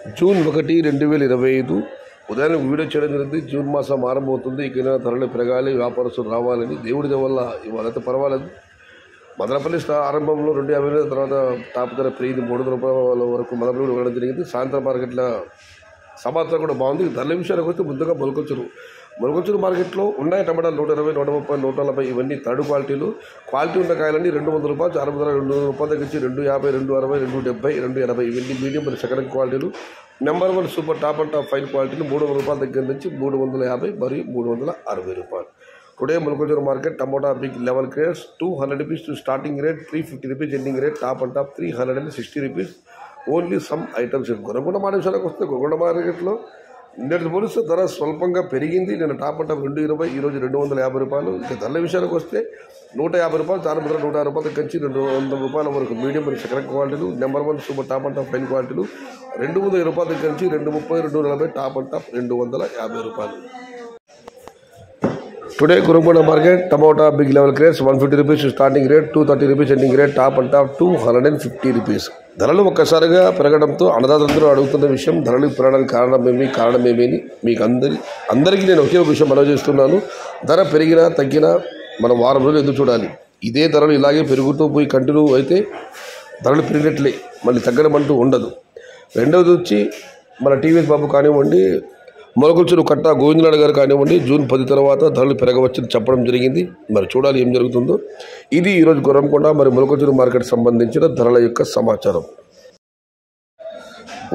June 1, 2025 ఉదయాన్నే video చేయడం జరిగింది. జూన్ మాసం ఆరంభమవుతుంది. ఇకైనా ధరలు పెరగాలి, వ్యాపారస్తులు రావాలని దేవుడి వల్ల ఇవాళైతే పర్వాలేదు. మదనపల్లి ఆరంభంలో 250 తర్వాత టాప్ ధర పెరిగింది 300 రూపాయల వరకు మదనపల్లి వెళ్ళడం జరిగింది. సాయంత్రం మార్కెట్ల సమాచారం కూడా బాగుంది. ధరల విషయానికి వస్తే ముందుగా మొలకొచ్చూరు మార్కెట్లో ఉన్నాయి టమాటాలు 120, 130, 140 ఇవన్నీ థర్డ్ క్వాలిటీ ఉన్న కాయలన్నీ 200 రూపాయలు, 200 రూపాయల దగ్గర నుంచి 250, 260, 270, 280 ఇవన్నీ మీడియం మరియు సెకండ్ క్వాలిటీలు. Number 1 super top and top fine క్వాలిటీలు 300 రూపాయల దగ్గర నుంచి 350 మరియు 360 రూపాయలు. టుడే మొలకొచ్చూరు market tomato big level crates 200 rupees to starting rate, 350 rupees ending rate, top and top 360 rupees. Only some items. గొర్రెగొండ విషయానికి వస్తే గొర్రెగొండ మార్కెట్లో నిన్నటి పోలిస్తే ధర స్వల్పంగా పెరిగింది. నేను టాప్ అండ్ టాప్ 220, ఈరోజు 250 రూపాయలు. ఇక ధరల విషయానికి వస్తే 150 రూపాయలు, చాలా ముద్ర 160 రూపాయల దగ్గర నుంచి 200 రూపాయల వరకు మీడియం మరియు సెకండ్ క్వాలిటీలు. Number 1 super top and top fine క్వాలిటీలు 220 రూపాయల దగ్గర నుంచి 230, 240, టాప్ అండ్ టాప్ 250 రూపాయలు. Today Gurramkonda market tomato big level crates 150 rupees starting rate, 230 rupees ending rate, top and top 250 rupees. ధరలు ఒక్కసారిగా పెరగడంతో అన్నదాతలందరూ అడుగుతున్న విషయం ధరలు పెరగడానికి కారణం ఏమని మీకు అందరికీ నేను ఒకే ఒక విషయం మనవి చేస్తున్నాను. ధర పెరిగినా తగ్గినా మనం వారం రోజులు ఎదురు చూడాలి. ఇదే ధరలు ఇలాగే పెరుగుతూ పోయి కంటిన్యూ అయితే ధరలు పెరిగినట్లే, మళ్ళీ తగ్గడం అంటూ ఉండదు. రెండవది వచ్చి మన టీవీఎస్ బాబు కానివ్వండి, మొలకొచ్చూరు కట్ట గోవిందనాయుడు గారు కానివ్వండి, జూన్ 10 తర్వాత ధరలు పెరగవచ్చని చెప్పడం జరిగింది. మరి చూడాలి ఏం జరుగుతుందో. ఇది ఈరోజు గుర్రంకొండ మరియు మొలకొచ్చూరు మార్కెట్ సంబంధించిన ధరల యొక్క సమాచారం.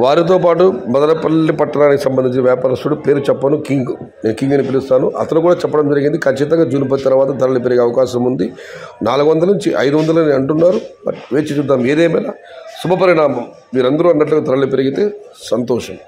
వారితో పాటు మదనపల్లి పట్టణానికి సంబంధించిన వ్యాపారస్తుడు పేరు చెప్పను, నేను కింగ్ అని పిలుస్తాను. అతను కూడా చెప్పడం జరిగింది ఖచ్చితంగా జూన్ 10 తర్వాత ధరలు పెరిగే అవకాశం ఉంది. 400 నుంచి 500 అని అంటున్నారు. బట్ వేచి చూద్దాం. ఏదేమైనా శుభపరిణామం. మీరందరూ అన్నట్లుగా ధరలు పెరిగితే సంతోషం.